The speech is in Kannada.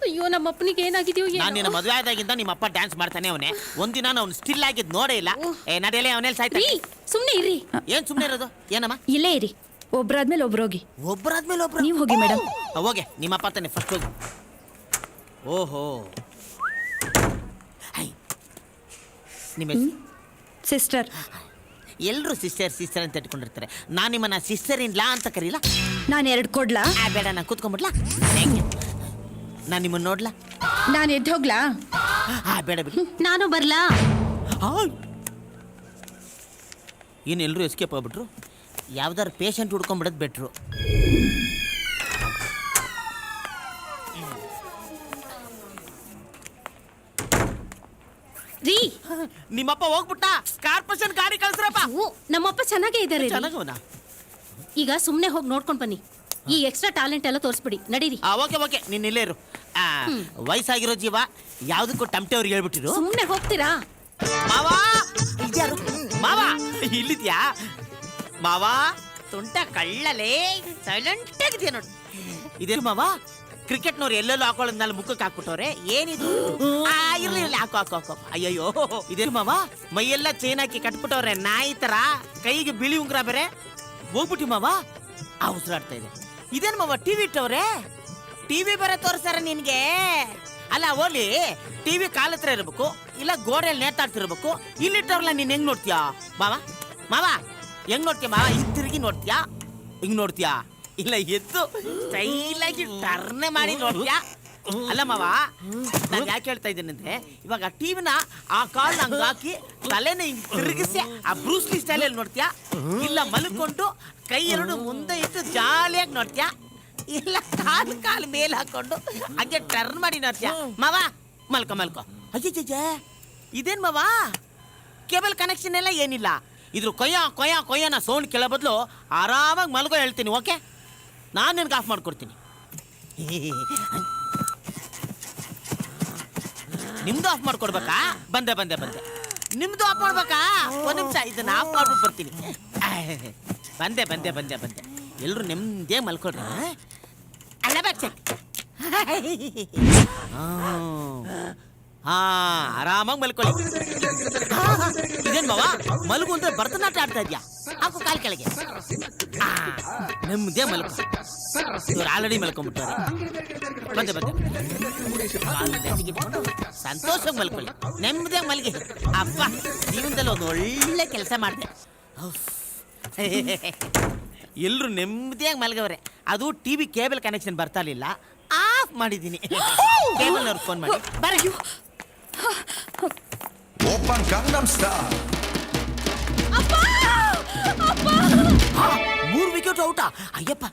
ಅಯ್ಯೋ ನಮ್ಮಪ್ಪನಿಗೆ ಏನಾಗಿದೆಯೋ ನಾನು ನಿನ್ನ ಮದುವೆ ಆದಾಗಿಂದ ನಿಮ್ಮಪ್ಪ ಡ್ಯಾನ್ಸ್ ಮಾಡ್ತಾನೆ ಅವನೇ. ಒಂದಿನ ಅವ್ನು ಸ್ಟಿಲ್ ಆಗಿದ್ ನೋಡೇ ಇಲ್ಲ. ನಡೆಯಲೇ ಅವನೇಲಿ ಸಾಯ್ತಾನೆ. ಸುಮ್ನೆ ಇರ್ರಿ. ಏನ್ ಸುಮ್ನೆ ಇರೋದು? ಏನಮ್ಮ? ಇಲ್ಲೇ ಇರಿ, ಒಬ್ರಾದ್ಮೇಲೆ ಒಬ್ರು ಹೋಗಿ. ಒಬ್ಬರಾದ್ಮೇಲೆ ಒಬ್ರು ನೀವು ಹೋಗಿ ಮೇಡಮ್. ಹೋಗೆ, ನಿಮ್ಮಪ್ಪ ತಾನೆ ಫಸ್ಟ್ ಹೋಗಿ. ಓಹೋ, ನಿಮ್ಮ ಸಿಸ್ಟರ್. ಎಲ್ಲರೂ ಸಿಸ್ಟರ್ ಸಿಸ್ಟರ್ ಅಂತ ಇಟ್ಕೊಂಡಿರ್ತಾರೆ. ನಾನು ನಿಮ್ಮನ್ನ ಸಿಸ್ಟರ್ ಇನ್ ಲಾ ಅಂತ ಕರೀಲ. ನಾನು 2 ಕೊಡ್ಲಾ? ಬೇಡ, ನಾನು ಕೂತ್ಕೊಂಡ್ಬಿಡ್ಲಾ? ನಾನು ನಿಮ್ಮನ್ನ ನೋಡ್ಲಾ? ನಾನು ಎದ್ದು ಹೋಗ್ಲಾ? ಬೇಡ ಬಿಡಿ. ನಾನು ಬರ್ಲಾ? ಏನು ಎಲ್ಲರೂ ಎಸ್ಕೇಪ್ ಆಗ್ಬಿಟ್ರು? ಯಾವ್ದಾರು ಪೇಷಂಟ್ ಹುಡ್ಕೊಂಡ್ಬಿಡೋದು ಬೆಟ್ರು. ರೀ, ನಿಮ್ಮಪ್ಪ ಹೋಗ್ಬಿಟ್ಟ. ಕಾರ್ಪೊರೇಷನ್ ಗಾಡಿ ಕಳ್ಸ್ರಪ್ಪ. ನಮ್ಮಪ್ಪ ಚೆನ್ನಾಗೇ ಇದ್ದಾರೆ. ಚೆನ್ನಾಗವನ. ಈಗ ಸುಮ್ನೆ ಹೋಗಿ ನೋಡ್ಕೊಂಡ್ ಬನ್ನಿ. ಈ ಎಕ್ಸ್ಟ್ರಾ ಟ್ಯಾಲೆಂಟ್ ಎಲ್ಲ ತೋರಿಸ್ಬಿಡಿ. ನಡೀರಿ. ಓಕೆ ಓಕೆ, ನೀನ್ ಇಲ್ಲೇ ಇರು. ವಯಸ್ಸಾಗಿರೋ ಜೀವ ಯಾವ್ದಕ್ಕೂ ಟಮಟೆ ಅವ್ರಿಗೆ ಹೇಳ್ಬಿಟ್ಟಿರು. ಸುಮ್ನೆ ಹೋಗ್ತೀರಾ? ಮಾವಾ, ಇದ್ಯಾರು? ಮಾವಾ ಇಲ್ಲಿದ್ಯಾ? ಮಾವಾ ತುಂಟ ಕಳ್ಳಲೇ, ಸೈಲೆಂಟ್ ಆಗಿದ್ಯಾ ನೋಡಿ. ಇದೇ ಮಾವಾ, ಕ್ರಿಕೆಟ್ನವ್ರು ಎಲ್ಲೆಲ್ಲೋ ಹಾಕೊಳ್ಳೋದ್ನಲ್ಲ ಮುಖಕ್ಕೆ ಹಾಕ್ಬಿಟ್ಟವ್ರೆ. ಏನಿದು? ಇರ್ಲಿ ಇರ್ಲಿ, ಹಾಕೋ ಹಾಕೋ ಹಾಕೋ. ಅಯ್ಯಯ್ಯೋ, ಇದೇ ಮಾವ ಮೈಯೆಲ್ಲ ಚೈನ್ ಹಾಕಿ ಕಟ್ಬಿಟ್ಟವ್ರೆ ನಾಯಿ ತರ. ಕೈಗೆ ಬಿಳಿ ಉಂಗ್ರ ಬೇರೆ. ಹೋಗ್ಬಿಟ್ಟಿ ಮಾವ, ಉಸಿರಾಡ್ತಾ ಇದೆ. ಇದೇನು ಮಾವ ಟಿವಿ ಇಟ್ಟವ್ರೆ? ಟಿವಿ ಬೇರೆ ತೋರಿಸ್ತಾರ ನಿನ್ಗೆ? ಅಲ್ಲ ಓಲಿ, ಟಿವಿ ಕಾಲ ಹತ್ರ ಇರ್ಬೇಕು, ಇಲ್ಲ ಗೋಡೆಯಲ್ಲಿ ನೇತಾಡ್ತಿರ್ಬೇಕು. ಇಲ್ಲಿಟ್ಟವ್ರಲ್ಲ ನೀನ್ ಹೆಂಗ್ ನೋಡ್ತೀಯಾ ಮಾವ? ಮಾವ ಹೆಂಗ್ ನೋಡ್ತೀಯ ಮಾವ? ಹಿಂಗ್ ತಿರುಗಿ ನೋಡ್ತೀಯಾ? ಹಿಂಗ್ ನೋಡ್ತೀಯಾ? ಇಲ್ಲ ಎದ್ದು ಸ್ಟೈಲಾಗಿ ಟರ್ನೆ ಮಾಡಿ ನೋಡ್ತೀಯಾ? ಅಲ್ಲ ಮಾವ, ನಾನು ಯಾಕೆ ಹೇಳ್ತಾ ಇದ್ದೀನಿ ಅಂದ್ರೆ, ಇವಾಗ ಟಿವಿನ ಆ ಕಾಲ್ನ ಹಂಗ ಹಾಕಿ ತಲೆನ ಹಿಂಗ್ ತಿರುಗಿಸಿ ಆ ಬ್ರೂಸ್ಲಿ ಸ್ಟೈಲಲ್ಲಿ ನೋಡ್ತೀಯಾ? ಇಲ್ಲ ಮಲ್ಕೊಂಡು ಕೈ ಎರಡು ಮುಂದೆ ಇಟ್ಟು ಜಾಲಿಯಾಗಿ ನೋಡ್ತೀಯಾ? ಇಲ್ಲ ಕಾಲು ಮೇಲೆ ಹಾಕೊಂಡು ಹಂಗೆ ಟರ್ನ್ ಮಾಡಿ ನೋಡ್ತೀಯಾ? ಮಾವ ಮಲ್ಕೊ ಮಲ್ಕೊ. ಅಜ್ಜೆ, ಇದೇನ್ ಮಾವ ಕೇಬಲ್ ಕನೆಕ್ಷನ್ ಎಲ್ಲ ಏನಿಲ್ಲ. ಇದ್ರ ಕೊಯ್ಯ ಕೊಯ್ಯ ಕೊಯ್ಯನ ಸೌಂಡ್ ಕೇಳೋ ಬದಲು ಆರಾಮಾಗಿ ಮಲ್ಕೊ ಹೇಳ್ತೀನಿ. ಓಕೆ, ನಾನು ನಿನ್ಗೆ ಆಫ್ ಮಾಡ್ಕೊಡ್ತೀನಿ. ನಿಮ್ದು ಆಫ್ ಮಾಡ್ಕೊಡ್ಬೇಕಾ? ಬಂದೆ ಬಂದೆ ಬಂದೆ. ನಿಮ್ದು ಆಫ್ ಮಾಡ್ಬೇಕಾ? ಒಂದು ನಿಮಿಷ, ಇದನ್ನ ಆಫ್ ಮಾಡ್ಬಿಟ್ಟು ಬರ್ತೀನಿ. ಬಂದೆ ಬಂದೆ ಬಂದೆ ಬಂದೆ. ಎಲ್ಲರೂ ನೆಮ್ಮದೇ ಮಲ್ಕೊಡ್ರಿ. ಅಲ್ಲ ಬಚ್ಚ, ಆರಾಮಾಗಿ ಮಲ್ಕೊಳ್ಳಿ. ಇದೇನ್ ಮಾವ ಮಲಗು ಅಂದ್ರೆ ಭರತನಾಟ್ಯ ಆಡ್ತಾ ಇದ್ಯಾ? ಹಾಕು ಕಾಲ್ ಕೆಳಗೆ. ನೆಮ್ಮದೇ ಮಲ್ಕೊ. ಇವ್ರು ಆಲ್ರೆಡಿ ಮಲ್ಕೊಂಡ್ಬಿಟ್ಟಾರೆ. ಬಂದೆ ಬಂದೆ. ಸಂತೋಷ ಮಲ್ಕೊಳ್ಳಿ, ನೆಮ್ಮದೇ ಮಲ್ಗಿ. ಅಪ್ಪ ಜೀವನದಲ್ಲಿ ಒಂದು ಒಳ್ಳೆ ಕೆಲಸ ಮಾಡಿದೆ. ಎಲ್ಲರೂ ನೆಮ್ಮದಿಯಾಗಿ ಮಲ್ಗವ್ರೆ. ಅದು ಟಿವಿ ಕೇಬಲ್ ಕನೆಕ್ಷನ್ ಬರ್ತಾ ಇರಲಿಲ್ಲ, ಆಫ್ ಮಾಡಿದ್ದೀನಿ. ಕೇಬಲ್ ಅವ್ರಿಗೆ ಫೋನ್ ಮಾಡಿ ಬರ. Open Gangnam Style. 3 ವಿಕೆಟ್ ಔಟಾ? ಅಯ್ಯಪ್ಪ,